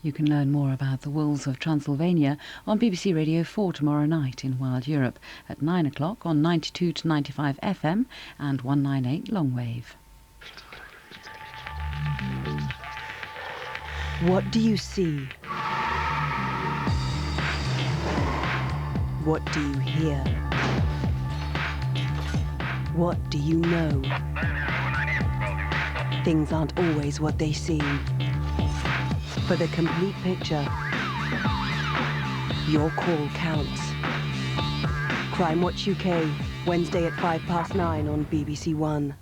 You can learn more about the wolves of Transylvania on BBC Radio 4 tomorrow night in Wild Europe at 9 o'clock on 92 to 95 FM and 198 longwave. What do you see? What do you hear? What do you know? Things aren't always what they seem. For the complete picture, your call counts. Crime Watch UK, Wednesday at 9:05 on BBC One.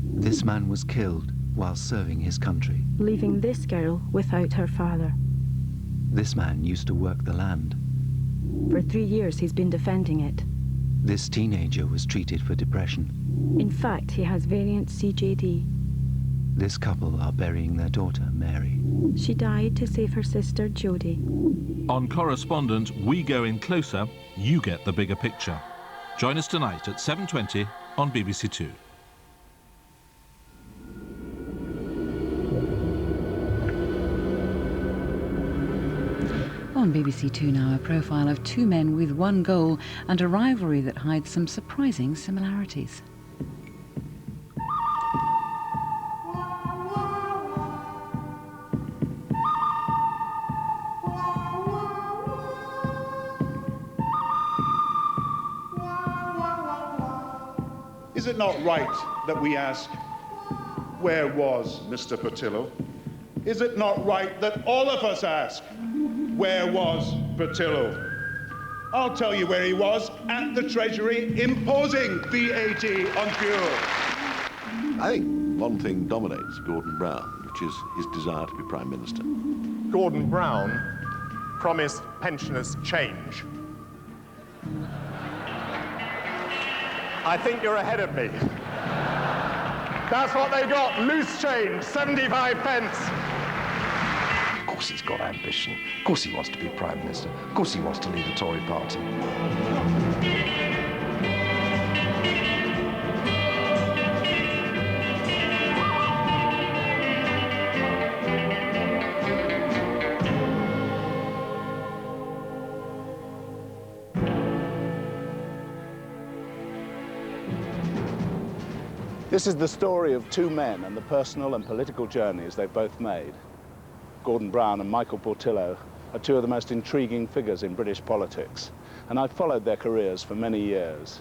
This man was killed while serving his country. Leaving this girl without her father. This man used to work the land. For 3 years he's been defending it. This teenager was treated for depression. In fact, he has variant CJD. This couple are burying their daughter, Mary. She died to save her sister, Jodie. On Correspondent, we go in closer, you get the bigger picture. Join us tonight at 7:20 on BBC Two. On BBC Two now, a profile of two men with one goal and a rivalry that hides some surprising similarities. Is it not right that we ask, where was Mr. Portillo? Is it not right that all of us ask, where was Portillo? I'll tell you where he was, at the Treasury, imposing VAT on fuel. I think one thing dominates Gordon Brown, which is his desire to be Prime Minister. Gordon Brown promised pensioners change. I think you're ahead of me. That's what they got, loose change, 75 pence. Of course he's got ambition. Of course he wants to be Prime Minister. Of course he wants to lead the Tory party. This is the story of two men and the personal and political journeys they've both made. Gordon Brown and Michael Portillo are two of the most intriguing figures in British politics, and I've followed their careers for many years.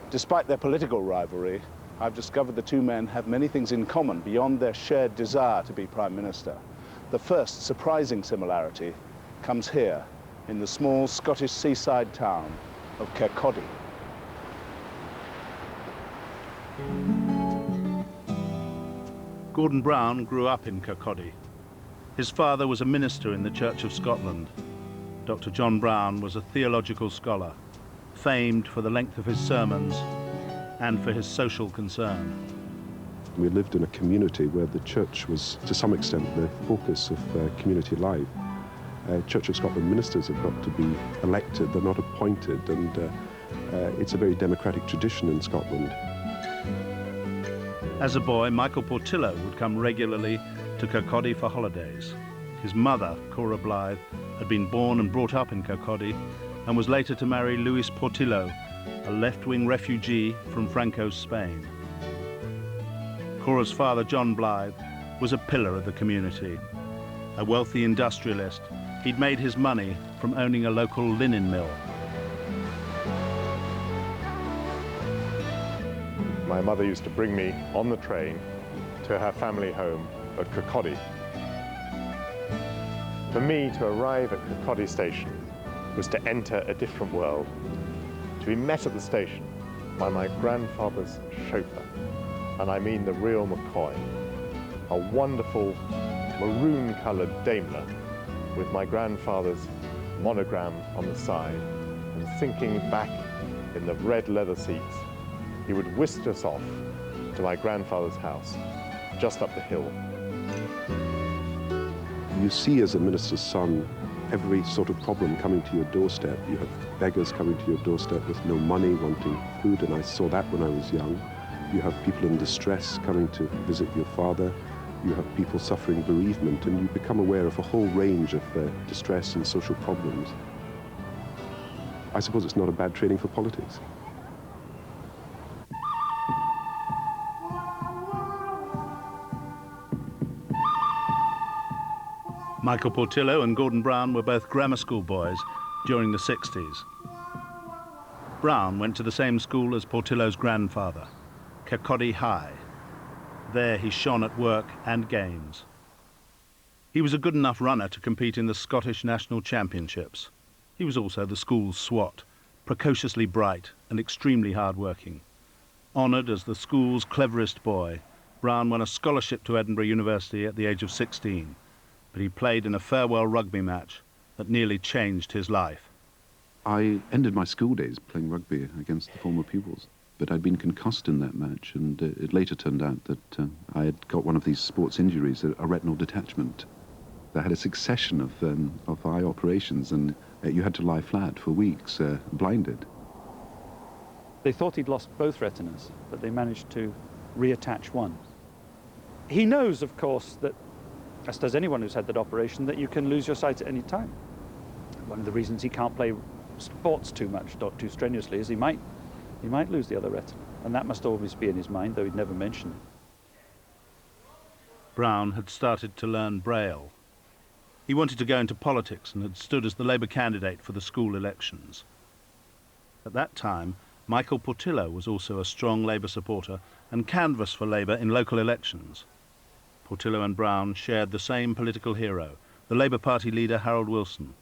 Despite their political rivalry, I've discovered the two men have many things in common beyond their shared desire to be Prime Minister. The first surprising similarity comes here, in the small Scottish seaside town of Kirkcaldy. Gordon Brown grew up in Kirkcaldy. His father was a minister in the Church of Scotland. Dr. John Brown was a theological scholar, famed for the length of his sermons and for his social concern. We lived in a community where the church was, to some extent, the focus of community life. Church of Scotland ministers have got to be elected, they're not appointed, and it's a very democratic tradition in Scotland. As a boy, Michael Portillo would come regularly to Kirkcaldy for holidays. His mother, Cora Blythe, had been born and brought up in Kirkcaldy and was later to marry Luis Portillo, a left-wing refugee from Franco's Spain. Cora's father, John Blythe, was a pillar of the community. A wealthy industrialist, he'd made his money from owning a local linen mill. My mother used to bring me on the train to her family home at Kirkcaldy. For me, to arrive at Kirkcaldy station was to enter a different world, to be met at the station by my grandfather's chauffeur, and I mean the real McCoy, a wonderful maroon-coloured Daimler with my grandfather's monogram on the side, and sinking back in the red leather seats, he would whisk us off to my grandfather's house, just up the hill. You see as a minister's son every sort of problem coming to your doorstep. You have beggars coming to your doorstep with no money, wanting food, and I saw that when I was young. You have people in distress coming to visit your father. you have people suffering bereavement, and you become aware of a whole range of distress and social problems. I suppose it's not a bad training for politics. Michael Portillo and Gordon Brown were both grammar school boys during the 60s. Brown went to the same school as Portillo's grandfather, Kirkcaldy High. There he shone at work and games. He was a good enough runner to compete in the Scottish National Championships. He was also the school's swot, precociously bright and extremely hard-working. Honoured as the school's cleverest boy, Brown won a scholarship to Edinburgh University at the age of 16, but he played in a farewell rugby match that nearly changed his life. I ended my school days playing rugby against the former pupils, but I'd been concussed in that match, and it later turned out that I had got one of these sports injuries, a retinal detachment. I had a succession of eye operations, and you had to lie flat for weeks, blinded. They thought he'd lost both retinas, but they managed to reattach one. He knows, of course, that, as does anyone who's had that operation, that you can lose your sight at any time. One of the reasons he can't play sports too much, not too strenuously, is he might lose the other retina, and that must always be in his mind, though he'd never mention it. Brown had started to learn Braille. He wanted to go into politics and had stood as the Labour candidate for the school elections. At that time, Michael Portillo was also a strong Labour supporter and canvassed for Labour in local elections. Portillo and Brown shared the same political hero, the Labour Party leader Harold Wilson.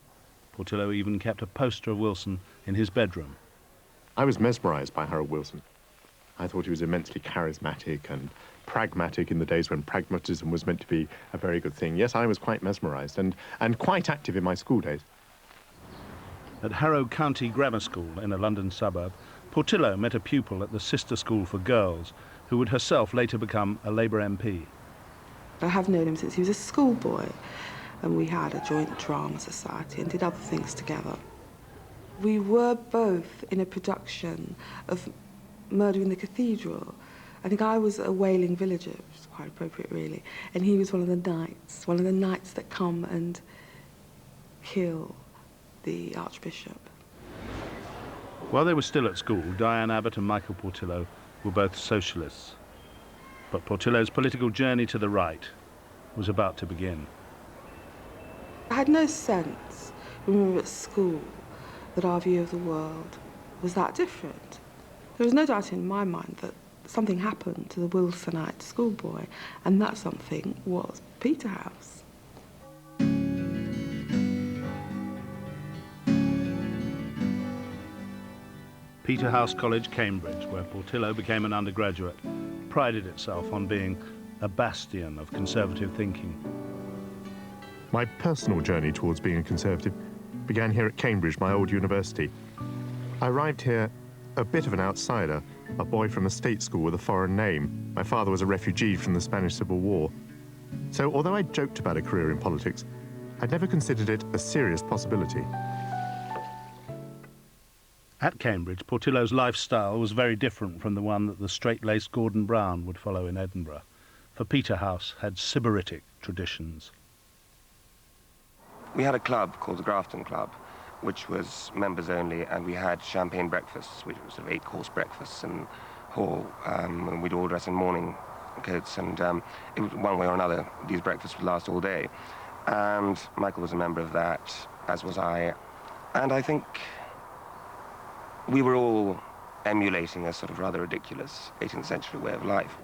Portillo even kept a poster of Wilson in his bedroom. I was mesmerised by Harold Wilson. I thought he was immensely charismatic and pragmatic in the days when pragmatism was meant to be a very good thing. Yes, I was quite mesmerised and quite active in my school days. At Harrow County Grammar School in a London suburb, Portillo met a pupil at the sister school for girls who would herself later become a Labour MP. I have known him since he was a schoolboy, and we had a joint drama society and did other things together. We were both in a production of Murder in the Cathedral. I think I was a wailing villager, which is quite appropriate really, and he was one of the knights that come and kill the Archbishop. While they were still at school, Diane Abbott and Michael Portillo were both socialists. But Portillo's political journey to the right was about to begin. I had no sense when we were at school that our view of the world was that different. There was no doubt in my mind that something happened to the Wilsonite schoolboy, and that something was Peterhouse. Peterhouse College, Cambridge, where Portillo became an undergraduate, prided itself on being a bastion of conservative thinking. My personal journey towards being a conservative began here at Cambridge, my old university. I arrived here a bit of an outsider, a boy from a state school with a foreign name. My father was a refugee from the Spanish Civil War. So although I joked about a career in politics, I'd never considered it a serious possibility. At Cambridge, Portillo's lifestyle was very different from the one that the straight-laced Gordon Brown would follow in Edinburgh, for Peterhouse had Sybaritic traditions. We had a club called the Grafton Club, which was members only, and we had champagne breakfasts, which was sort of 8-course breakfasts in hall, and we'd all dress in morning coats, and it was one way or another, these breakfasts would last all day. And Michael was a member of that, as was I, and I think we were all emulating a sort of rather ridiculous 18th century way of life.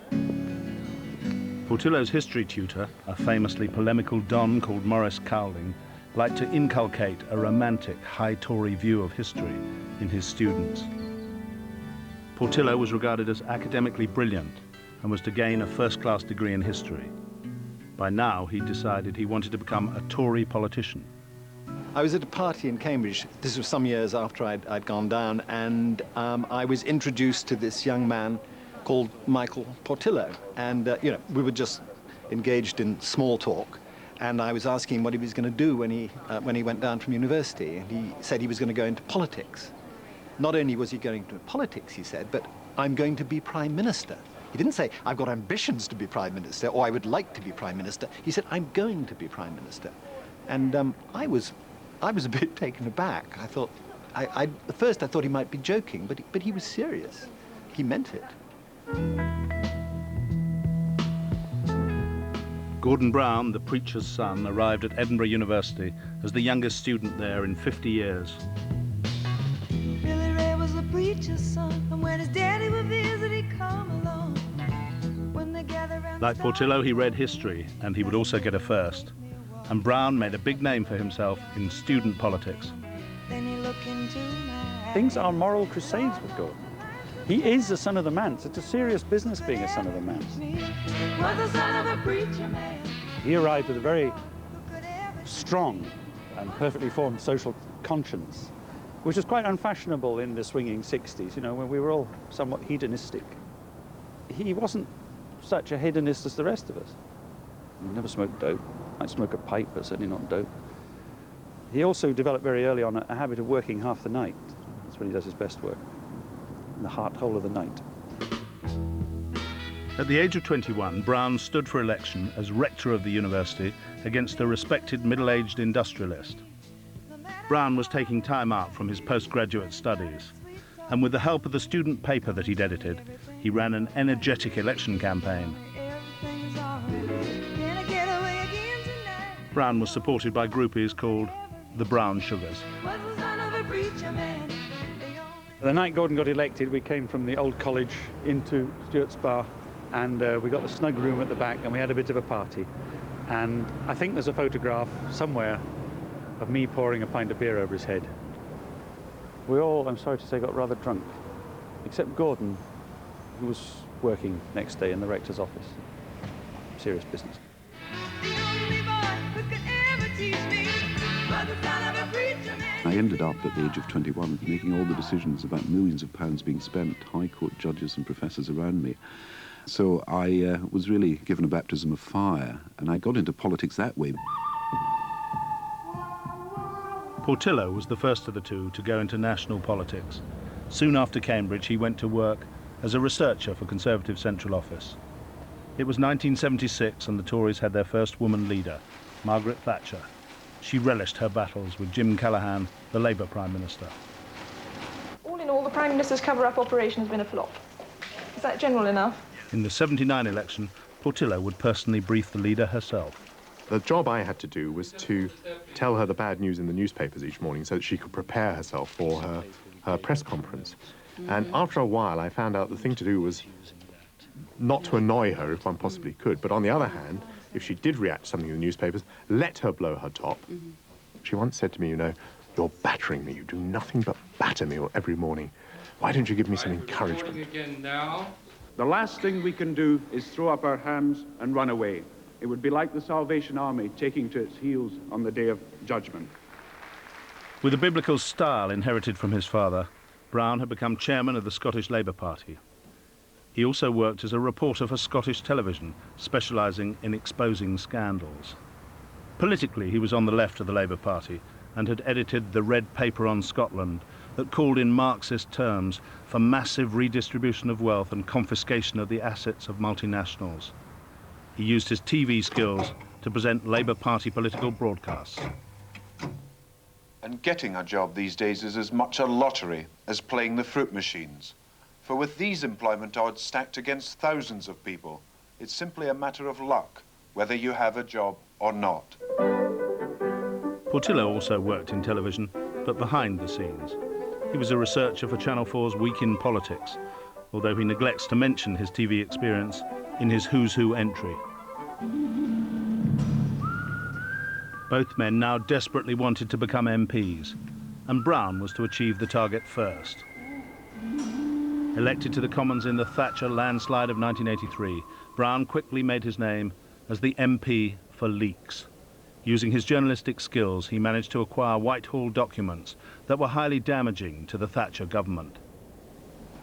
Portillo's history tutor, a famously polemical don called Maurice Cowling, liked to inculcate a romantic, high Tory view of history in his students. Portillo was regarded as academically brilliant and was to gain a first-class degree in history. By now, he decided he wanted to become a Tory politician. I was at a party in Cambridge. This was some years after I'd gone down, and I was introduced to this young man called Michael Portillo. And, we were just engaged in small talk. And I was asking him what he was going to do when he went down from university. And he said he was going to go into politics. Not only was he going into politics, he said, but I'm going to be Prime Minister. He didn't say, I've got ambitions to be Prime Minister, or I would like to be Prime Minister. He said, I'm going to be Prime Minister. And I was a bit taken aback. I thought, at first I thought he might be joking, but he was serious. He meant it. Gordon Brown, the preacher's son, arrived at Edinburgh University as the youngest student there in 50 years. Billy Ray was a preacher's son, and when his daddy would visit, he'd come along. When they gathered around Like Portillo, he read history, and he would also get a first. And Brown made a big name for himself in student politics. then he looked into my Things are moral crusades with Gordon. He is a son of the manse. It's a serious business being a son of the manse. was the son of a preacher man. He arrived with a very strong and perfectly formed social conscience, which was quite unfashionable in the swinging 60s, you know, when we were all somewhat hedonistic. He wasn't such a hedonist as the rest of us. He never smoked dope. I'd smoke a pipe, but certainly not dope. He also developed very early on a habit of working half the night. That's when he does his best work, in the heart hole of the night. At the age of 21, Brown stood for election as rector of the university against a respected middle-aged industrialist. Brown was taking time out from his postgraduate studies, and with the help of the student paper that he'd edited, he ran an energetic election campaign. Brown was supported by groupies called the Brown Sugars. The night Gordon got elected, we came from the old college into Stuart Spa, and we got the snug room at the back, and we had a bit of a party. And I think there's a photograph somewhere of me pouring a pint of beer over his head. We all, I'm sorry to say, got rather drunk, except Gordon, who was working next day in the rector's office. Serious business. I ended up at the age of 21 making all the decisions about millions of pounds being spent, High Court judges and professors around me. So I was really given a baptism of fire, and I got into politics that way. Portillo was the first of the two to go into national politics. Soon after Cambridge, he went to work as a researcher for Conservative Central Office. It was 1976 and the Tories had their first woman leader, Margaret Thatcher. She relished her battles with Jim Callaghan, the Labour Prime Minister. All in all, the Prime Minister's cover-up operation has been a flop. Is that general enough? In the 79 election, Portillo would personally brief the leader herself. The job I had to do was to tell her the bad news in the newspapers each morning so that she could prepare herself for her press conference. And after a while, I found out the thing to do was not to annoy her if one possibly could, but on the other hand, if she did react to something in the newspapers, let her blow her top. She once said to me, you know, you're battering me. You do nothing but batter me every morning. Why don't you give me some encouragement? Again now. The last thing we can do is throw up our hands and run away. It would be like the Salvation Army taking to its heels on the day of judgment. With a biblical style inherited from his father, Brown had become chairman of the Scottish Labour Party. He also worked as a reporter for Scottish television, specialising in exposing scandals. Politically, he was on the left of the Labour Party and had edited the Red Paper on Scotland that called in Marxist terms for massive redistribution of wealth and confiscation of the assets of multinationals. He used his TV skills to present Labour Party political broadcasts. And getting a job these days is as much a lottery as playing the fruit machines. For with these employment odds stacked against thousands of people, it's simply a matter of luck whether you have a job or not. Portillo also worked in television, but behind the scenes. He was a researcher for Channel 4's Week in Politics, although he neglects to mention his TV experience in his Who's Who entry. Both men now desperately wanted to become MPs, and Brown was to achieve the target first. Elected to the Commons in the Thatcher landslide of 1983, Brown quickly made his name as the MP for leaks. Using his journalistic skills, he managed to acquire Whitehall documents that were highly damaging to the Thatcher government.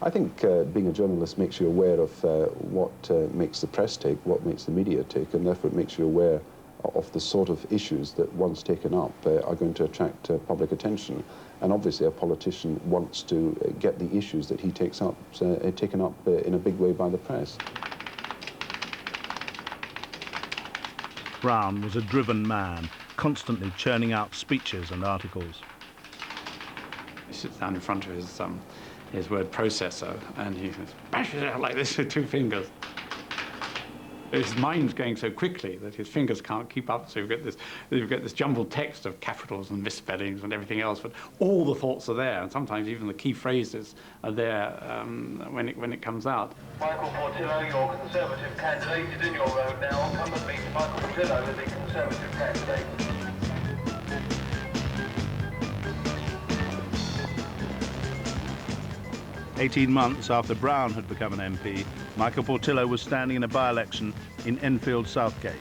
I think being a journalist makes you aware of what makes the press tick, what makes the media tick, and therefore it makes you aware of the sort of issues that once taken up are going to attract public attention. And obviously a politician wants to get the issues that he takes up taken up in a big way by the press. Brown was a driven man, constantly churning out speeches and articles. He sits down in front of his word processor and he bashes it out like this with 2 fingers. His mind's going so quickly that his fingers can't keep up, so you get this jumbled text of capitals and misspellings and everything else, but all the thoughts are there, and sometimes even the key phrases are there when it comes out. Michael Portillo, your Conservative candidate, is in your road now. Come and meet Michael Portillo, the Conservative candidate. "18 months after Brown had become an MP, Michael Portillo was standing in a by-election in Enfield Southgate.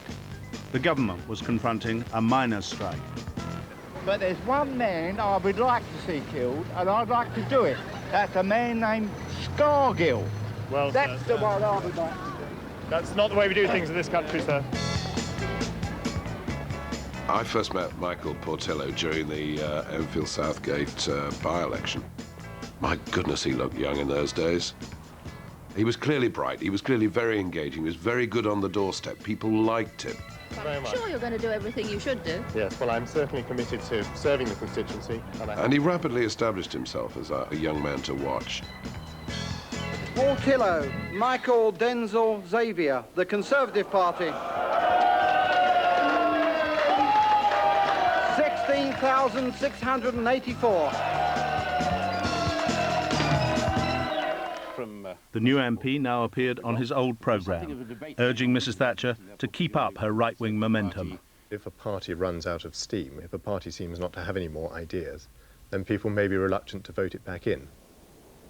The government was confronting a miners' strike. But there's one man I would like to see killed, and I'd like to do it. That's a man named Scargill. Well, that's sir, the one I would like to do. That's not the way we do things in this country, sir. I first met Michael Portillo during the Enfield Southgate by-election. My goodness, he looked young in those days. He was clearly bright, he was clearly very engaging, he was very good on the doorstep. People liked him. I'm sure you're going to do everything you should do. Yes, well, I'm certainly committed to serving the constituency. And he rapidly established himself as a young man to watch. Portillo, Michael Denzel Xavier, the Conservative Party. 16,684. The new MP now appeared on his old programme, urging Mrs Thatcher to keep up her right-wing momentum. If a party runs out of steam, if a party seems not to have any more ideas, then people may be reluctant to vote it back in.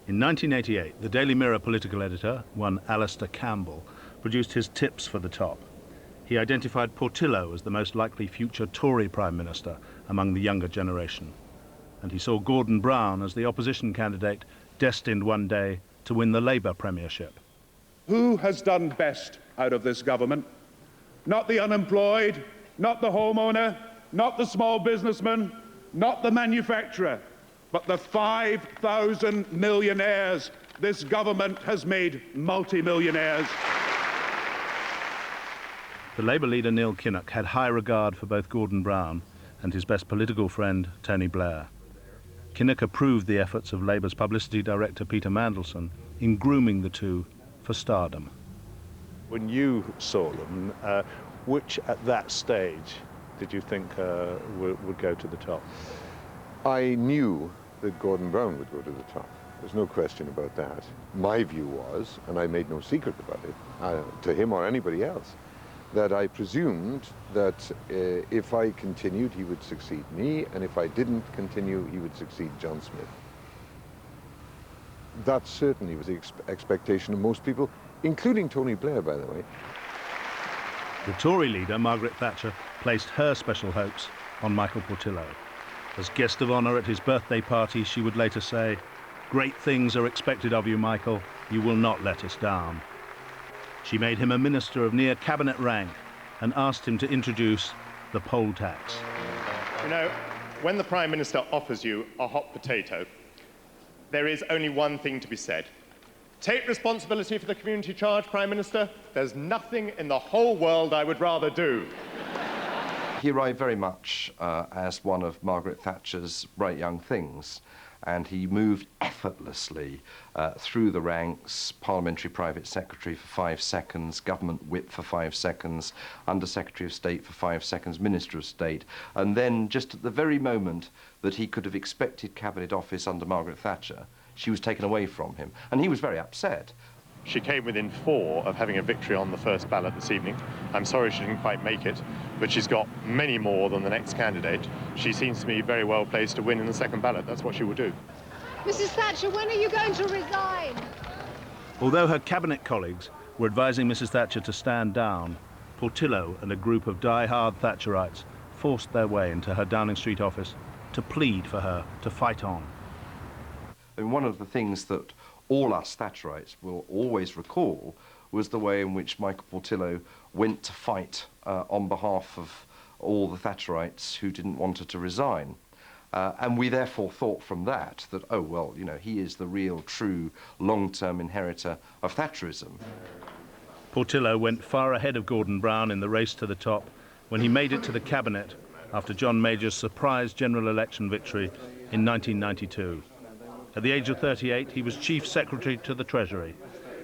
In 1988, the Daily Mirror political editor, one Alistair Campbell, produced his tips for the top. He identified Portillo as the most likely future Tory Prime Minister among the younger generation. And he saw Gordon Brown as the opposition candidate destined one day to win the Labour premiership. Who has done best out of this government? Not the unemployed, not the homeowner, not the small businessman, not the manufacturer, but the 5,000 millionaires this government has made multi-millionaires. The Labour leader Neil Kinnock had high regard for both Gordon Brown and his best political friend Tony Blair. Kinnock approved the efforts of Labour's publicity director Peter Mandelson in grooming the two for stardom. When you saw them, which at that stage did you think would go to the top? I knew that Gordon Brown would go to the top. There's no question about that. My view was, and I made no secret about it, to him or anybody else, that I presumed that if I continued, he would succeed me, and if I didn't continue, he would succeed John Smith. That certainly was the expectation of most people, including Tony Blair, by the way. The Tory leader, Margaret Thatcher, placed her special hopes on Michael Portillo. As guest of honour at his birthday party, she would later say, "Great things are expected of you, Michael. You will not let us down." She made him a minister of near cabinet rank and asked him to introduce the poll tax. You know, when the Prime Minister offers you a hot potato, there is only one thing to be said. Take responsibility for the community charge, Prime Minister. There's nothing in the whole world I would rather do. He arrived very much as one of Margaret Thatcher's bright young things, and he moved effortlessly through the ranks, Parliamentary Private Secretary for 5 seconds, Government Whip for 5 seconds, Under Secretary of State for 5 seconds, Minister of State, and then just at the very moment that he could have expected Cabinet office under Margaret Thatcher, she was taken away from him, and he was very upset. She came within 4 of having a victory on the first ballot this evening. I'm sorry she didn't quite make it, but she's got many more than the next candidate. She seems to me very well placed to win in the second ballot. That's what she will do. Mrs Thatcher, when are you going to resign? Although her cabinet colleagues were advising Mrs Thatcher to stand down, Portillo and a group of die-hard Thatcherites forced their way into her Downing Street office to plead for her to fight on. And one of the things that all us Thatcherites will always recall was the way in which Michael Portillo went to fight on behalf of all the Thatcherites who didn't want her to resign. And we therefore thought from that, oh, well, you know, he is the real, true, long-term inheritor of Thatcherism. Portillo went far ahead of Gordon Brown in the race to the top when he made it to the cabinet after John Major's surprise general election victory in 1992. At the age of 38, he was Chief Secretary to the Treasury,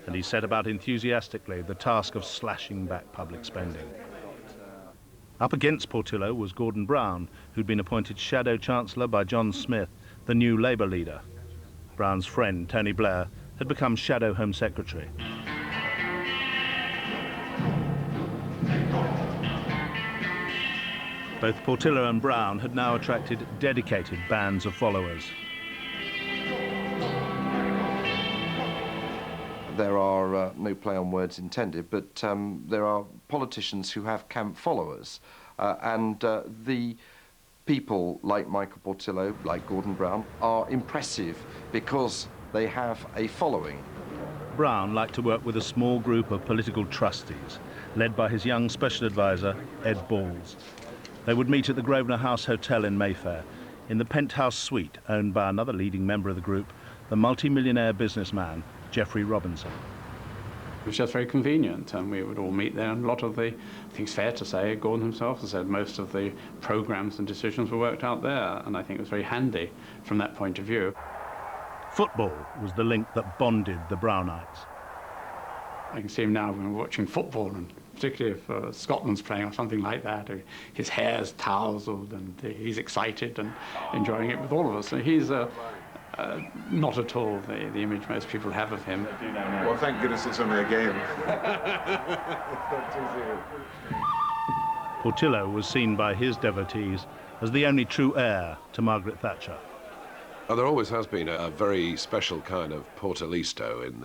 and he set about enthusiastically the task of slashing back public spending. Up against Portillo was Gordon Brown, who'd been appointed Shadow Chancellor by John Smith, the new Labour leader. Brown's friend, Tony Blair, had become Shadow Home Secretary. Both Portillo and Brown had now attracted dedicated bands of followers. There are no play on words intended, but there are politicians who have camp followers. And the people like Michael Portillo, like Gordon Brown, are impressive because they have a following. Brown liked to work with a small group of political trustees, led by his young special advisor, Ed Balls. They would meet at the Grosvenor House Hotel in Mayfair, in the penthouse suite owned by another leading member of the group, the multi-millionaire businessman, Geoffrey Robinson. It was just very convenient, and we would all meet there, and a lot of the, I think it's fair to say, Gordon himself has said most of the programs and decisions were worked out there, and I think it was very handy from that point of view. Football was the link that bonded the Brownites. I can see him now when we're watching football, and particularly if Scotland's playing or something like that. His hair's tousled, and he's excited and enjoying it with all of us. So he's not at all the image most people have of him. Well, thank goodness it's only a game. Portillo was seen by his devotees as the only true heir to Margaret Thatcher. There always has been a very special kind of Portalisto in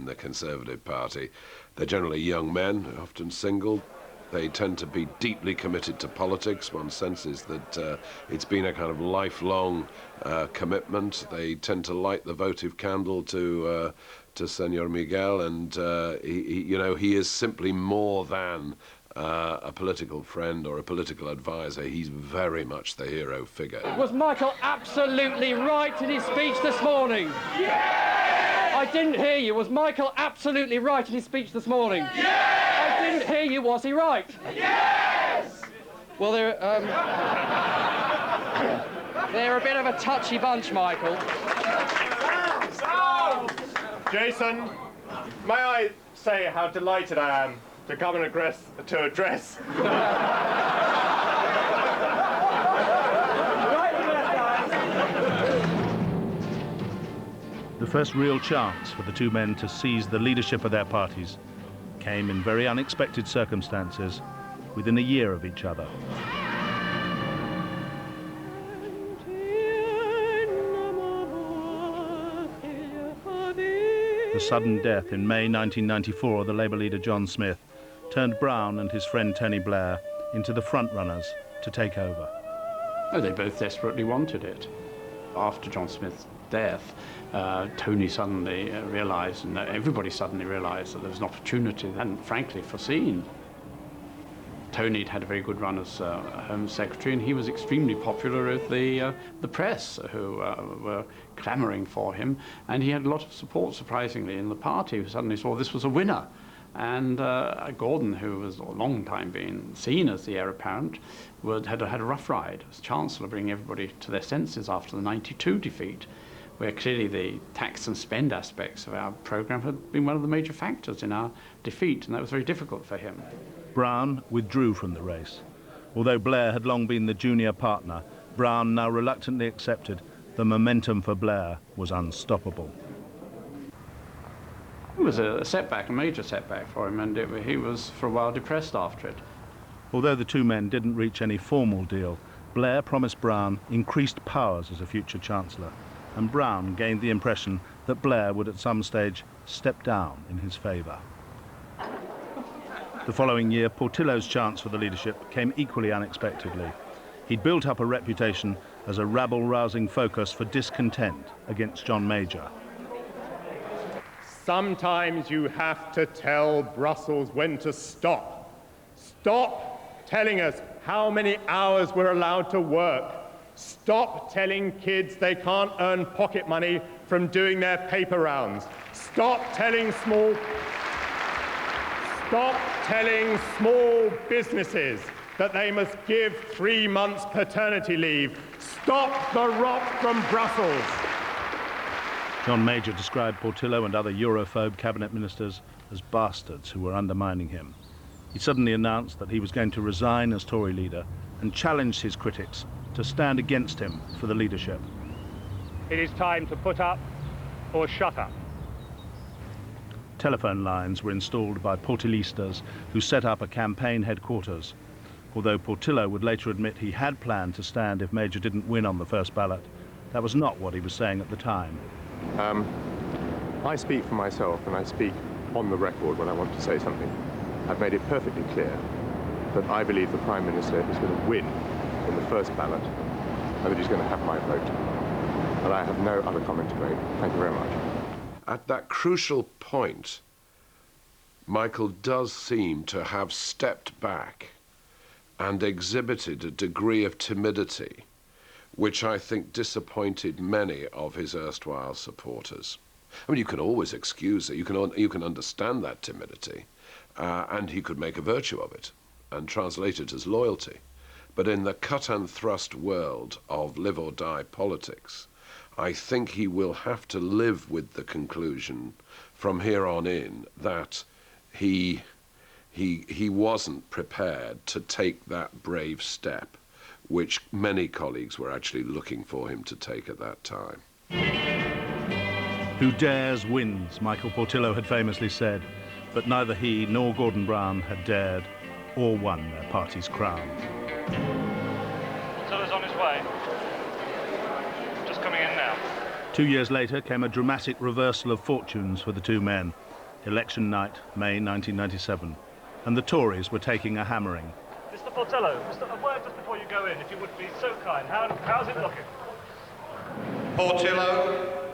the Conservative Party. They're generally young men, often single. They tend to be deeply committed to politics. One senses that it's been a kind of lifelong commitment. They tend to light the votive candle to Senor Miguel, and he is simply more than a political friend or a political advisor. He's very much the hero figure. Was Michael absolutely right in his speech this morning? Yes! I didn't hear you. Was Michael absolutely right in his speech this morning? Yes! I didn't hear you. Was he right? Yes! Well, they're a bit of a touchy bunch, Michael. Jason, may I say how delighted I am to come and address. The first real chance for the two men to seize the leadership of their parties came in very unexpected circumstances within a year of each other. The sudden death in May 1994 of the Labour leader John Smith turned Brown and his friend Tony Blair into the front-runners to take over. Oh, they both desperately wanted it. After John Smith's death, Tony suddenly realised, and everybody suddenly realised, that there was an opportunity they hadn't frankly foreseen. Tony had a very good run as Home Secretary, and he was extremely popular with the press, who were clamouring for him, and he had a lot of support, surprisingly, in the party, who suddenly saw this was a winner. And Gordon, who was a long time being seen as the heir apparent, had a rough ride as Chancellor, bringing everybody to their senses after the '92 defeat, where clearly the tax and spend aspects of our programme had been one of the major factors in our defeat, and that was very difficult for him. Brown withdrew from the race. Although Blair had long been the junior partner, Brown now reluctantly accepted the momentum for Blair was unstoppable. It was a setback, a major setback for him, and he was for a while depressed after it. Although the two men didn't reach any formal deal, Blair promised Brown increased powers as a future Chancellor, and Brown gained the impression that Blair would at some stage step down in his favour. The following year, Portillo's chance for the leadership came equally unexpectedly. He'd built up a reputation as a rabble-rousing focus for discontent against John Major. Sometimes you have to tell Brussels when to stop. Stop telling us how many hours we're allowed to work. Stop telling kids they can't earn pocket money from doing their paper rounds. Stop telling small businesses that they must give 3 months paternity leave. Stop the rot from Brussels. John Major described Portillo and other Europhobe cabinet ministers as bastards who were undermining him. He suddenly announced that he was going to resign as Tory leader and challenged his critics to stand against him for the leadership. It is time to put up or shut up. Telephone lines were installed by Portillistas who set up a campaign headquarters. Although Portillo would later admit he had planned to stand if Major didn't win on the first ballot, that was not what he was saying at the time. I speak for myself, and I speak on the record when I want to say something. I've made it perfectly clear that I believe the Prime Minister is going to win in the first ballot, and that he's going to have my vote. And I have no other comment to make. Thank you very much. At that crucial point, Michael does seem to have stepped back and exhibited a degree of timidity, which I think disappointed many of his erstwhile supporters. I mean, you can always excuse it, you can understand that timidity, and he could make a virtue of it and translate it as loyalty. But in the cut and thrust world of live or die politics, I think he will have to live with the conclusion from here on in that he wasn't prepared to take that brave step which many colleagues were actually looking for him to take at that time. Who dares wins, Michael Portillo had famously said, but neither he nor Gordon Brown had dared or won their party's crown. Portillo's on his way. Just coming in now. 2 years later came a dramatic reversal of fortunes for the two men. Election night, May 1997, and the Tories were taking a hammering. Mr. Portillo, a word just before you go in, if you would be so kind. How's it looking? Portillo,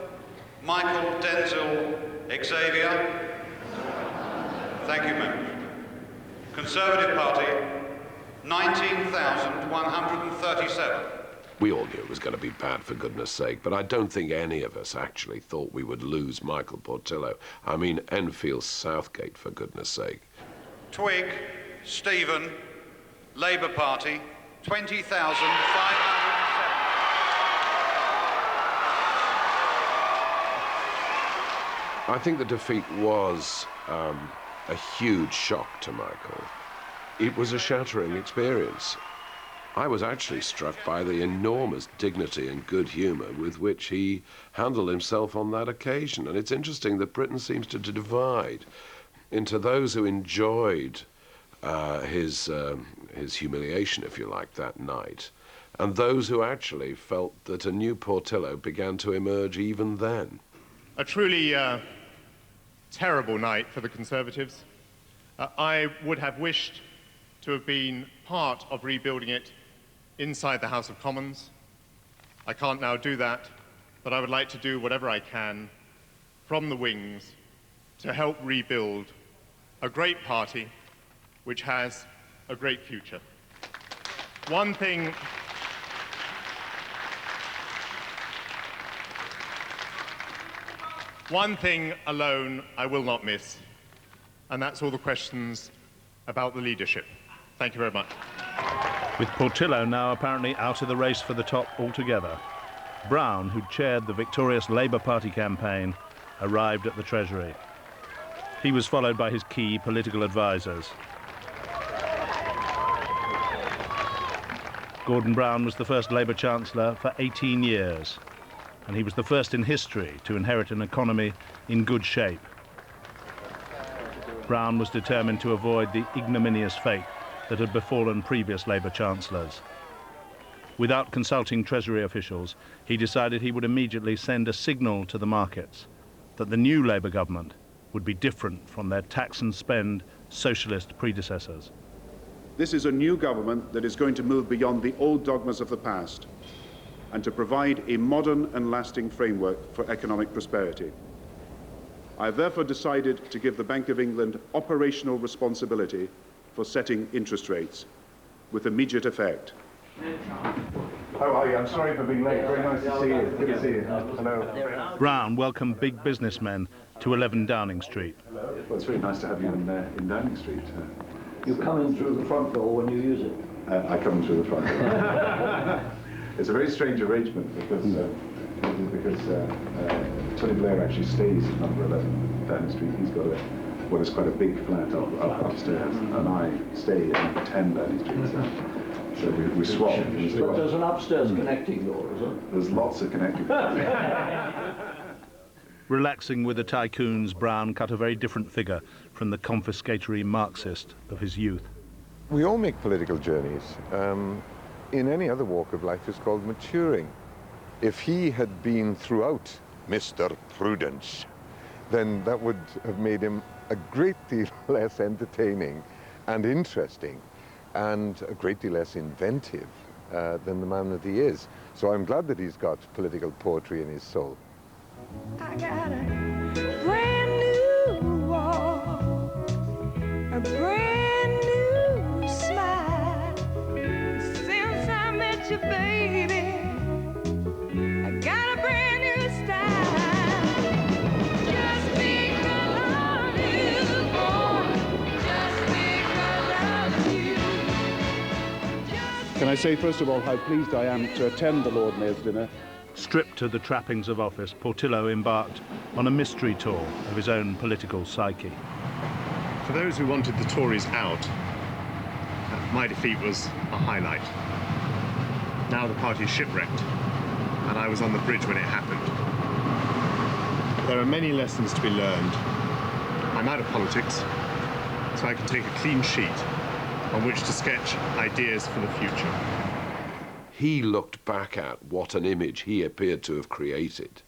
Michael, Denzel, Xavier. Thank you, ma'am. Conservative Party, 19,137. We all knew it was going to be bad, for goodness sake, but I don't think any of us actually thought we would lose Michael Portillo. I mean, Enfield Southgate, for goodness sake. Twig, Stephen, Labour Party, 20,507. I think the defeat was a huge shock to Michael. It was a shattering experience. I was actually struck by the enormous dignity and good humour with which he handled himself on that occasion. And it's interesting that Britain seems to divide into those who enjoyed his humiliation, if you like, that night, and those who actually felt that a new Portillo began to emerge even then. A truly terrible night for the Conservatives. I would have wished to have been part of rebuilding it inside the House of Commons. I can't now do that, but I would like to do whatever I can from the wings to help rebuild a great party which has a great future. One thing alone I will not miss, and that's all the questions about the leadership. Thank you very much. With Portillo now apparently out of the race for the top altogether, Brown, who chaired the victorious Labour Party campaign, arrived at the Treasury. He was followed by his key political advisers. Gordon Brown was the first Labour Chancellor for 18 years, and he was the first in history to inherit an economy in good shape. Brown was determined to avoid the ignominious fate that had befallen previous Labour chancellors. Without consulting Treasury officials, he decided he would immediately send a signal to the markets that the new Labour government would be different from their tax and spend socialist predecessors. This is a new government that is going to move beyond the old dogmas of the past and to provide a modern and lasting framework for economic prosperity. I have therefore decided to give the Bank of England operational responsibility for setting interest rates with immediate effect. How are you? I'm sorry for being late. Very nice to see you. Good to see you. Hello. Brown welcomed big businessmen to 11 Downing Street. Well, it's very nice to have you in Downing Street. You come in through the front door when you use it. I come in through the front door. It's a very strange arrangement because Tony Blair actually stays at number 11 Downing Street. He's got what is quite a big flat upstairs, and I stay at number 10 Downing Street. So we swap. But there's an upstairs connecting door, is there? There's lots of connecting doors. Relaxing with the tycoons, Brown cut a very different figure from the confiscatory Marxist of his youth. We all make political journeys. In any other walk of life, it's called maturing. If he had been throughout Mr. Prudence, then that would have made him a great deal less entertaining and interesting, and a great deal less inventive than the man that he is. So I'm glad that he's got political poetry in his soul. I got a brand new wall, a brand new smile. Since I met you, baby, I got a brand new style. Just because I love you, boy, just because I love you. Can I say, first of all, how pleased I am to attend the Lord Mayor's dinner. Stripped to the trappings of office, Portillo embarked on a mystery tour of his own political psyche. For those who wanted the Tories out, my defeat was a highlight. Now the party's shipwrecked, and I was on the bridge when it happened. There are many lessons to be learned. I'm out of politics, so I can take a clean sheet on which to sketch ideas for the future. He looked back at what an image he appeared to have created.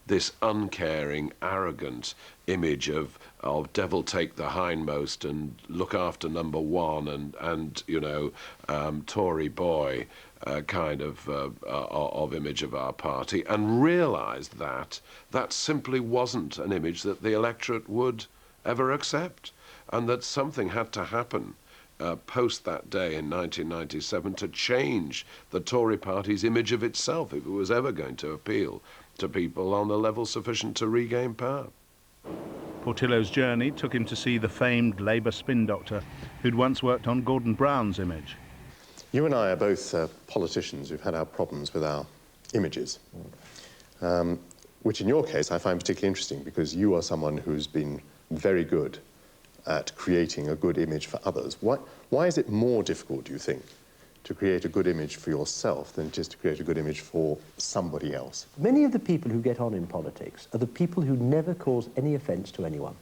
This uncaring, arrogant image of devil take the hindmost and look after number one and you know, Tory boy kind of image of our party, and realised that that simply wasn't an image that the electorate would ever accept, and that something had to happen post that day in 1997 to change the Tory party's image of itself if it was ever going to appeal to people on a level sufficient to regain power. Portillo's journey took him to see the famed Labour spin doctor who'd once worked on Gordon Brown's image. You and I are both politicians who've had our problems with our images, which in your case I find particularly interesting because you are someone who's been very good at creating a good image for others. Why is it more difficult, do you think, to create a good image for yourself than just to create a good image for somebody else? Many of the people who get on in politics are the people who never cause any offence to anyone.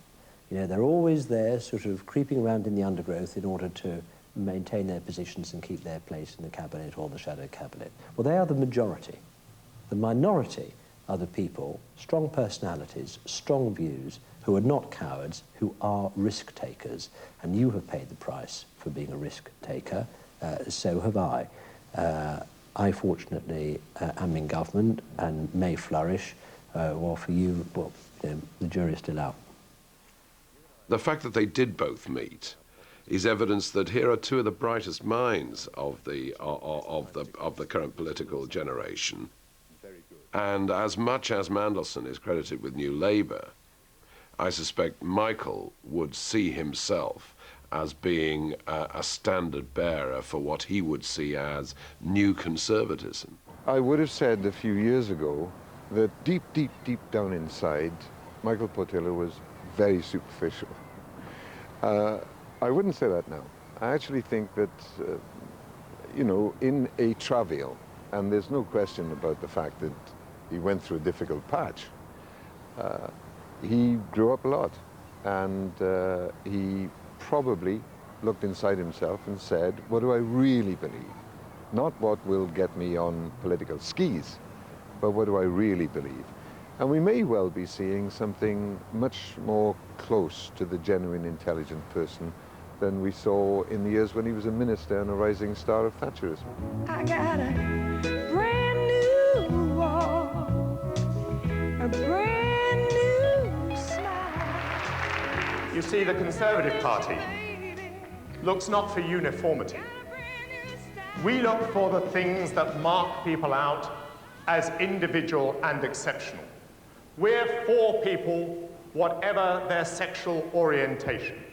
You know, they're always there sort of creeping around in the undergrowth in order to maintain their positions and keep their place in the cabinet or the shadow cabinet. Well, they are the majority. The minority are the people, strong personalities, strong views, who are not cowards, who are risk takers. And you have paid the price for being a risk taker, so have I. I fortunately am in government and may flourish, while for you, well, the jury's still out. The fact that they did both meet is evidence that here are two of the brightest minds of the current political generation. And as much as Mandelson is credited with New Labour, I suspect Michael would see himself as being a standard bearer for what he would see as new conservatism. I would have said a few years ago that deep, deep, deep down inside, Michael Portillo was very superficial. I wouldn't say that now. I actually think that, you know, in a travail, and there's no question about the fact that he went through a difficult patch, he grew up a lot, and he probably looked inside himself and said, what do I really believe? Not what will get me on political skis, but what do I really believe? And we may well be seeing something much more close to the genuine intelligent person than we saw in the years when he was a minister and a rising star of Thatcherism. I got a brand new wall, a brand new smile. You see, the Conservative Party looks not for uniformity. We look for the things that mark people out as individual and exceptional. We're for people, whatever their sexual orientation.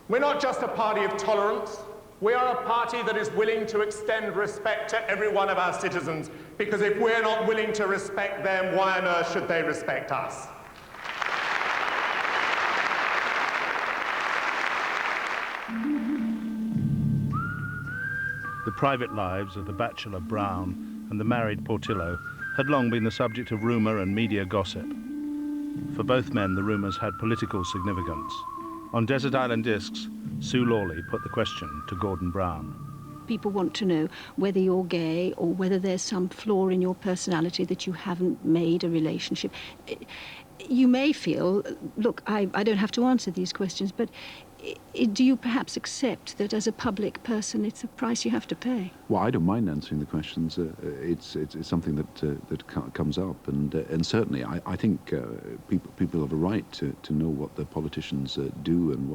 We're not just a party of tolerance. We are a party that is willing to extend respect to every one of our citizens, because if we're not willing to respect them, why on earth should they respect us? The private lives of the bachelor Brown and the married Portillo had long been the subject of rumour and media gossip. For both men, the rumours had political significance. On Desert Island Discs, Sue Lawley put the question to Gordon Brown. People want to know whether you're gay or whether there's some flaw in your personality that you haven't made a relationship. You may feel, look, I don't have to answer these questions, but do you perhaps accept that as a public person it's a price you have to pay? Well, I don't mind answering the questions. It's something that comes up, and certainly I think people have a right to know what the politicians do and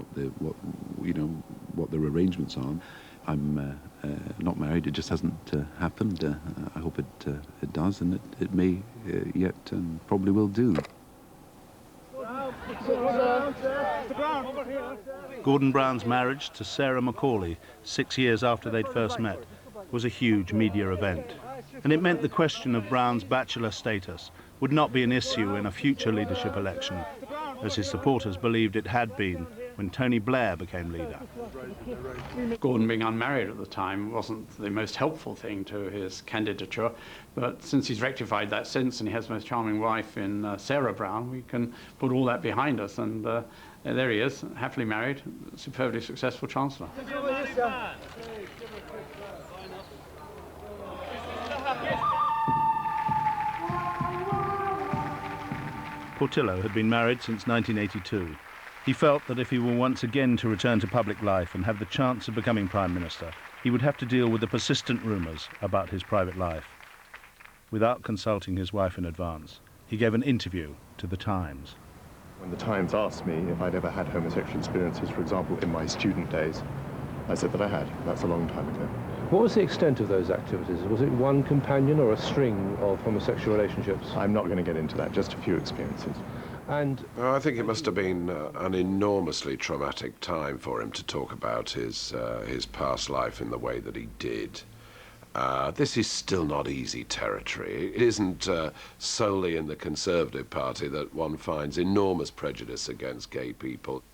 what their arrangements are. I'm not married. It just hasn't happened. I hope it does, and it may yet and probably will do. Gordon Brown's marriage to Sarah Macaulay, 6 years after they'd first met, was a huge media event. And it meant the question of Brown's bachelor status would not be an issue in a future leadership election, as his supporters believed it had been when Tony Blair became leader. Gordon being unmarried at the time wasn't the most helpful thing to his candidature, but since he's rectified that since and he has the most charming wife in Sarah Brown, we can put all that behind us, and there he is, happily married, superbly successful Chancellor. Portillo had been married since 1982. He felt that if he were once again to return to public life and have the chance of becoming Prime Minister, he would have to deal with the persistent rumours about his private life. Without consulting his wife in advance, he gave an interview to The Times. When The Times asked me if I'd ever had homosexual experiences, for example, in my student days, I said that I had. That's a long time ago. What was the extent of those activities? Was it one companion or a string of homosexual relationships? I'm not going to get into that, just a few experiences. And I think it must have been an enormously traumatic time for him to talk about his past life in the way that he did. This is still not easy territory. It isn't solely in the Conservative Party that one finds enormous prejudice against gay people.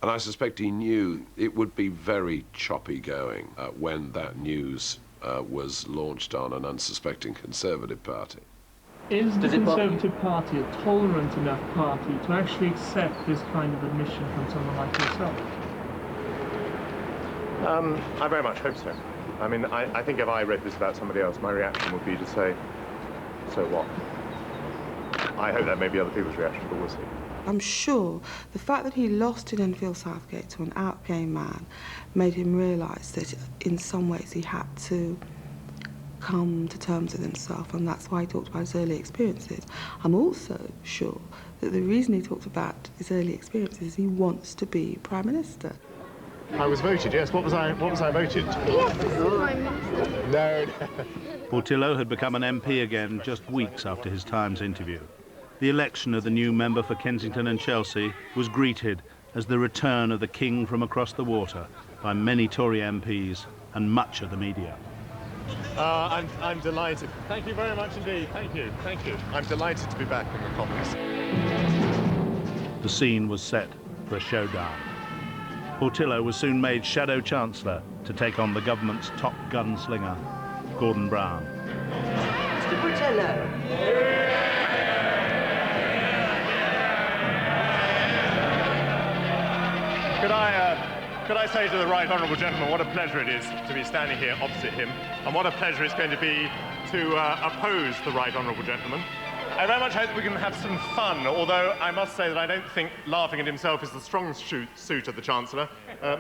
And I suspect he knew it would be very choppy going when that news was launched on an unsuspecting Conservative Party. Is the Conservative Party a tolerant enough party to actually accept this kind of admission from someone like yourself? I very much hope so. I mean, I think if I read this about somebody else, my reaction would be to say, so what? I hope that may be other people's reaction, but we'll see. I'm sure the fact that he lost in Enfield Southgate to an out gay man made him realise that in some ways he had to come to terms with himself, and that's why he talked about his early experiences. I'm also sure that the reason he talked about his early experiences is he wants to be Prime Minister. I was voted, yes. What was I voted? Yes, Prime Minister. No. Portillo had become an MP again just weeks after his Times interview. The election of the new member for Kensington and Chelsea was greeted as the return of the king from across the water by many Tory MPs and much of the media. I'm delighted. Thank you very much indeed. Thank you. Thank you. I'm delighted to be back in the Commons. The scene was set for a showdown. Portillo was soon made Shadow Chancellor to take on the government's top gunslinger, Gordon Brown. Mr. Portillo. Could I say to the right honourable gentleman what a pleasure it is to be standing here opposite him, and what a pleasure it's going to be to oppose the right honourable gentleman. I very much hope we can have some fun, although I must say that I don't think laughing at himself is the strong suit of the Chancellor.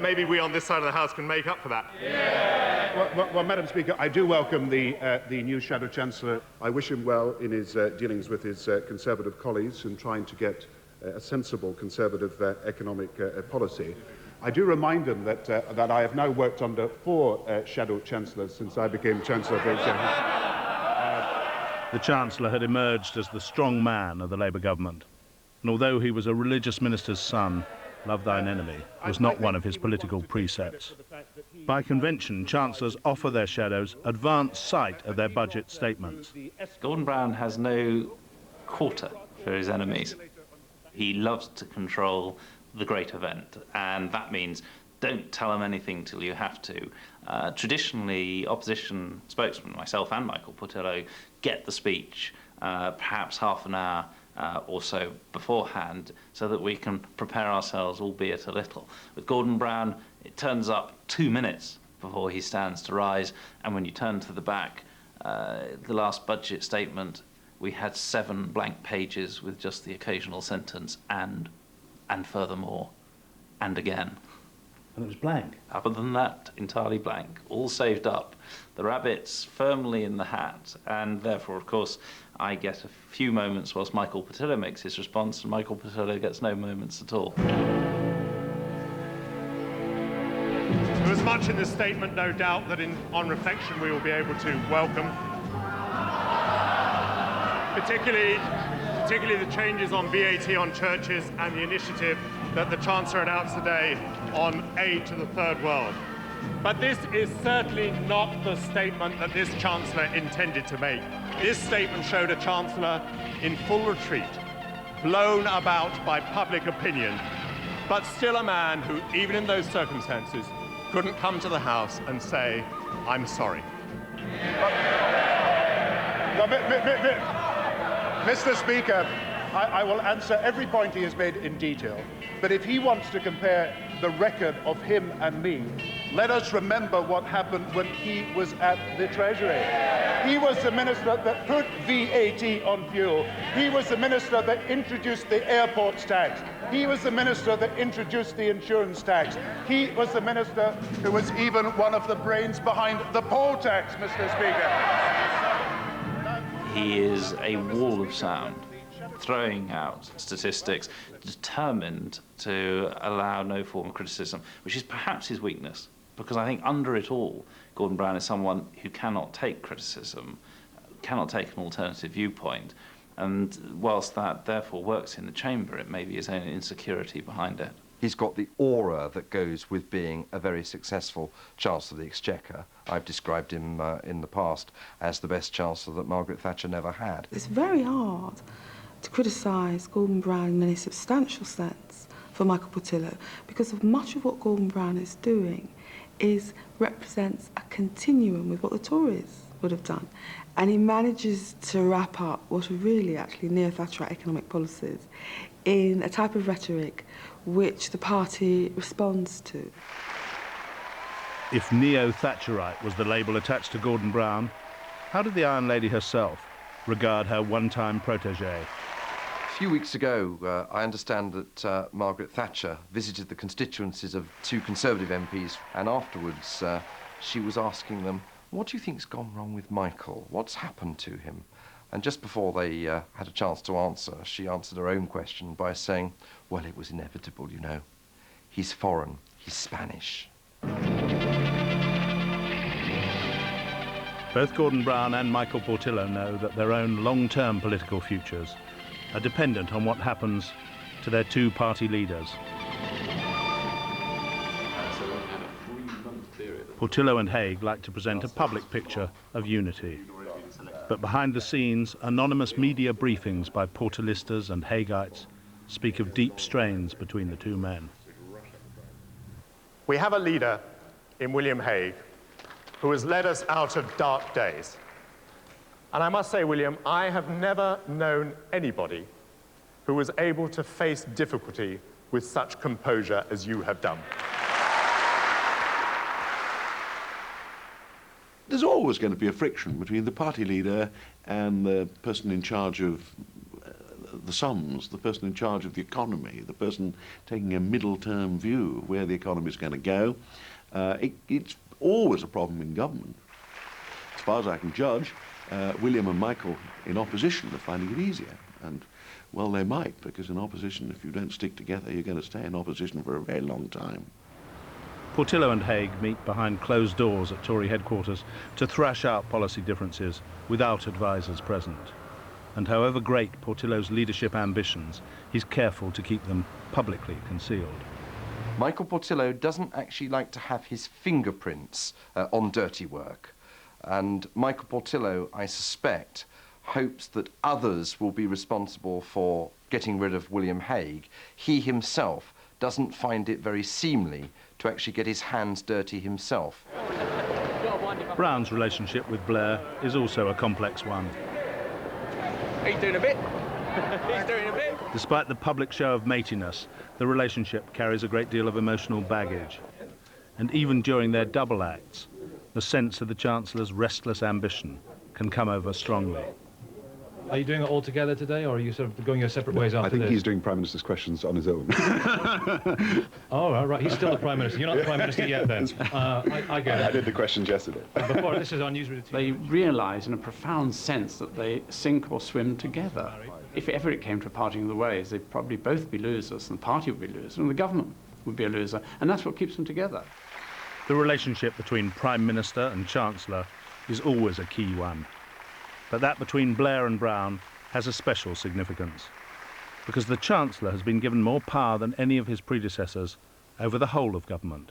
Maybe we on this side of the House can make up for that. Yeah. Well, Madam Speaker, I do welcome the new Shadow Chancellor. I wish him well in his dealings with his Conservative colleagues and trying to get a sensible Conservative economic policy. I do remind them that, that I have now worked under 4 Shadow Chancellors since I became Chancellor of the Exchequer. The Chancellor had emerged as the strong man of the Labour government. And although he was a religious minister's son, love thine enemy was not one of his political precepts. By convention, Chancellors offer their shadows advance sight of their budget statements. Gordon Brown has no quarter for his enemies. He loves to control the great event, and that means don't tell them anything till you have to. Traditionally, opposition spokesmen, myself and Michael Portillo, get the speech perhaps half an hour or so beforehand so that we can prepare ourselves, albeit a little. With Gordon Brown, it turns up 2 minutes before he stands to rise, and when you turn to the back, the last budget statement, we had 7 blank pages with just the occasional sentence, and furthermore, and again. And it was blank? Other than that, entirely blank, all saved up. The rabbits firmly in the hat, and therefore, of course, I get a few moments whilst Michael Portillo makes his response, and Michael Portillo gets no moments at all. There was much in this statement, no doubt, that on reflection we will be able to welcome. Particularly the changes on VAT on churches and the initiative that the Chancellor announced today on aid to the Third World. But this is certainly not the statement that this Chancellor intended to make. This statement showed a Chancellor in full retreat, blown about by public opinion, but still a man who, even in those circumstances, couldn't come to the House and say, "I'm sorry." Mr. Speaker, I will answer every point he has made in detail, but if he wants to compare the record of him and me, let us remember what happened when he was at the Treasury. He was the minister that put VAT on fuel. He was the minister that introduced the airports tax. He was the minister that introduced the insurance tax. He was the minister who was even one of the brains behind the poll tax, Mr. Speaker. He is a wall of sound, throwing out statistics, determined to allow no form of criticism, which is perhaps his weakness, because I think under it all, Gordon Brown is someone who cannot take criticism, cannot take an alternative viewpoint, and whilst that therefore works in the chamber, it may be his own insecurity behind it. He's got the aura that goes with being a very successful Chancellor of the Exchequer. I've described him in the past as the best Chancellor that Margaret Thatcher never had. It's very hard to criticise Gordon Brown in any substantial sense for Michael Portillo, because of much of what Gordon Brown is doing represents a continuum with what the Tories would have done. And he manages to wrap up what are really actually neo-Thatcherite economic policies in a type of rhetoric which the party responds to. If neo-Thatcherite was the label attached to Gordon Brown, how did the Iron Lady herself regard her one-time protégé? A few weeks ago, I understand that Margaret Thatcher visited the constituencies of 2 Conservative MPs, and afterwards she was asking them, "What do you think's gone wrong with Michael? What's happened to him?" And just before they had a chance to answer, she answered her own question by saying, "Well, it was inevitable, you know. He's foreign, he's Spanish." Both Gordon Brown and Michael Portillo know that their own long-term political futures are dependent on what happens to their 2 party leaders. Portillo and Hague like to present a public picture of unity. But behind the scenes, anonymous media briefings by Portillistas and Haguites speak of deep strains between the 2 men. We have a leader in William Hague who has led us out of dark days. And I must say, William, I have never known anybody who was able to face difficulty with such composure as you have done. There's always going to be a friction between the party leader and the person in charge of the sums, the person in charge of the economy, the person taking a middle-term view of where the economy is going to go. It's always a problem in government. as far as I can judge, William and Michael in opposition are finding it easier. And, well, they might, because in opposition, if you don't stick together, you're going to stay in opposition for a very long time. Portillo and Haig meet behind closed doors at Tory headquarters to thrash out policy differences without advisers present. And however great Portillo's leadership ambitions, he's careful to keep them publicly concealed. Michael Portillo doesn't actually like to have his fingerprints on dirty work. And Michael Portillo, I suspect, hopes that others will be responsible for getting rid of William Haig. He himself doesn't find it very seemly to actually get his hands dirty himself. Brown's relationship with Blair is also a complex one. He's doing a bit. He's doing a bit. Despite the public show of matiness, the relationship carries a great deal of emotional baggage. And even during their double acts, the sense of the Chancellor's restless ambition can come over strongly. Are you doing it all together today, or are you sort of going your separate ways after I think this? he's doing Prime Minister's questions on his own. Oh, right. He's still the Prime Minister. You're not the Prime Minister yet, then. I get it. I did the questions yesterday. Before, this is our news routine. They realise in a profound sense that they sink or swim together. If ever it came to parting of the ways, they'd probably both be losers, and the party would be losers, and the government would be a loser, and that's what keeps them together. The relationship between Prime Minister and Chancellor is always a key one. But that between Blair and Brown has a special significance, because the Chancellor has been given more power than any of his predecessors over the whole of government.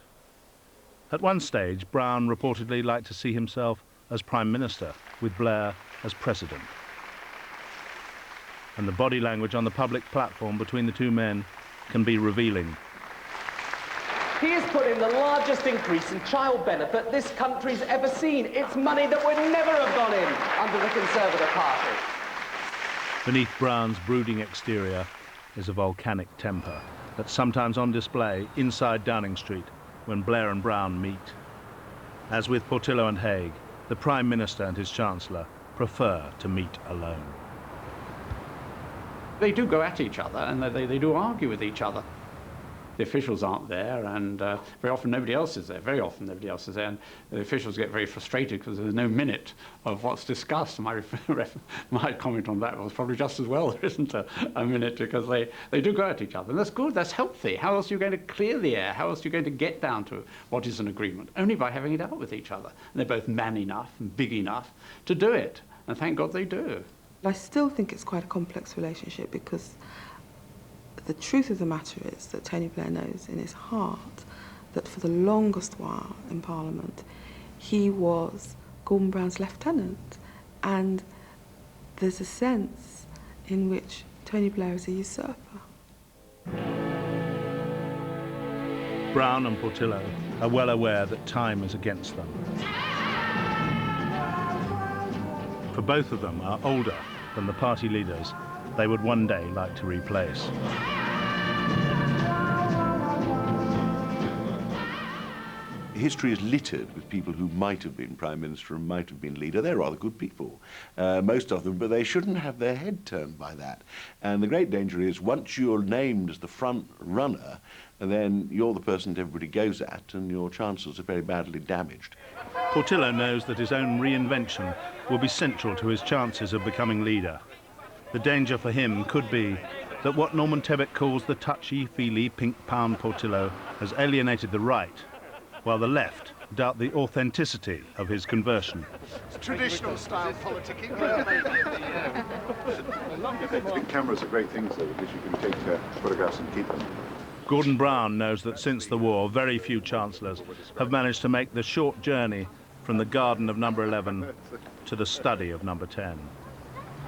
At one stage, Brown reportedly liked to see himself as Prime Minister, with Blair as President. And the body language on the public platform between the two men can be revealing. He has put in the largest increase in child benefit this country's ever seen. It's money that would never have gone in under the Conservative Party. Beneath Brown's brooding exterior is a volcanic temper that's sometimes on display inside Downing Street when Blair and Brown meet. As with Portillo and Haig, the Prime Minister and his Chancellor prefer to meet alone. They do go at each other, and they do argue with each other. The officials aren't there, and very often nobody else is there. Very often nobody else is there, and the officials get very frustrated because there's no minute of what's discussed. My comment on that was probably just as well there isn't a minute, because they do go at each other. And that's good, that's healthy. How else are you going to clear the air? How else are you going to get down to what is an agreement? Only by having it out with each other. And they're both man enough and big enough to do it, and thank God they do. I still think it's quite a complex relationship, because the truth of the matter is that Tony Blair knows in his heart that for the longest while in Parliament he was Gordon Brown's lieutenant, and there's a sense in which Tony Blair is a usurper. Brown and Portillo are well aware that time is against them. For both of them are older than the party leaders they would one day like to replace. History is littered with people who might have been Prime Minister and might have been leader. They're rather good people, most of them, but they shouldn't have their head turned by that. And the great danger is once you're named as the front runner, then you're the person that everybody goes at, and your chances are very badly damaged. Portillo knows that his own reinvention will be central to his chances of becoming leader. The danger for him could be that what Norman Tebbit calls the touchy-feely pink pound Portillo has alienated the right, while the left doubt the authenticity of his conversion. Traditional style politicking. Big cameras are great things, though, because you can take photographs and keep them. Gordon Brown knows that since the war, very few chancellors have managed to make the short journey from the garden of number 11 to the study of number 10.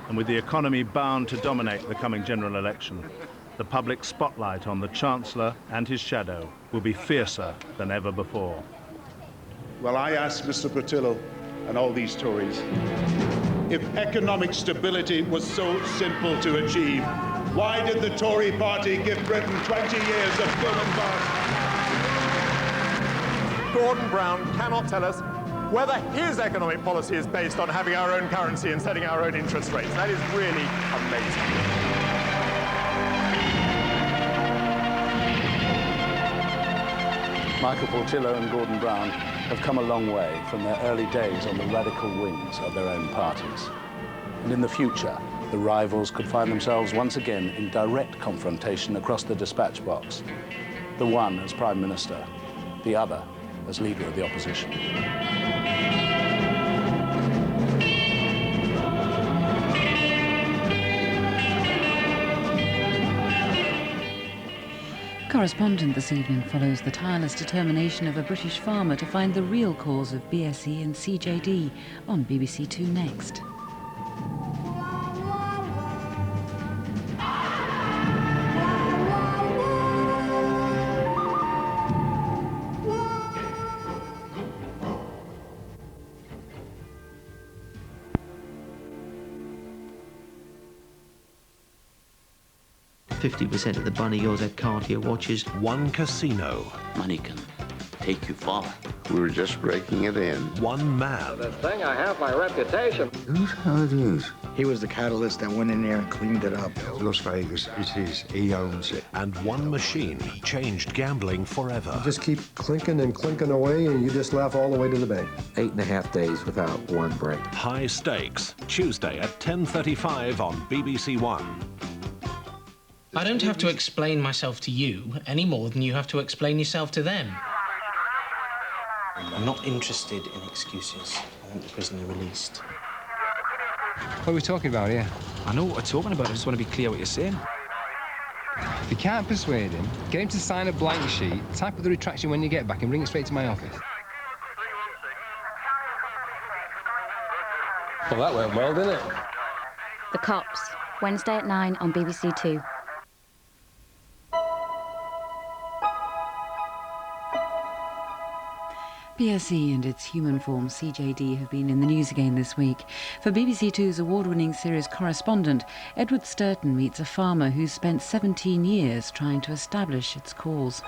And with the economy bound to dominate the coming general election, the public spotlight on the Chancellor and his shadow will be fiercer than ever before. Well, I asked Mr. Portillo and all these Tories, if economic stability was so simple to achieve, why did the Tory party give Britain 20 years of good and bad? Gordon Brown cannot tell us whether his economic policy is based on having our own currency and setting our own interest rates. That is really amazing. Michael Portillo and Gordon Brown have come a long way from their early days on the radical wings of their own parties. And in the future, the rivals could find themselves once again in direct confrontation across the dispatch box. The one as Prime Minister, the other as Leader of the Opposition. Correspondent this evening follows the tireless determination of a British farmer to find the real cause of BSE and CJD on BBC Two next. %50 of the Bunny Yours at Cartier watches. One casino. Money can take you far. We were just breaking it in. One man. This thing, I have my reputation. Whose hell it is? He was the catalyst that went in there and cleaned it up. Las Vegas, it's his. He owns it. And one machine changed gambling forever. You just keep clinking and clinking away, and you just laugh all the way to the bank. 8.5 days without one break. High Stakes, Tuesday at 10:35 on BBC One. I don't have to explain myself to you any more than you have to explain yourself to them. I'm not interested in excuses. I want the prisoner released. What are we talking about here? I know what we're talking about. I just want to be clear what you're saying. If you can't persuade him, get him to sign a blank sheet, type up the retraction when you get back and bring it straight to my office. Well, that went well, didn't it? The Cops, Wednesday at 9 on BBC Two. BSE and its human form CJD have been in the news again this week. For BBC Two's award-winning series Correspondent, Edward Sturton meets a farmer who's spent 17 years trying to establish its cause.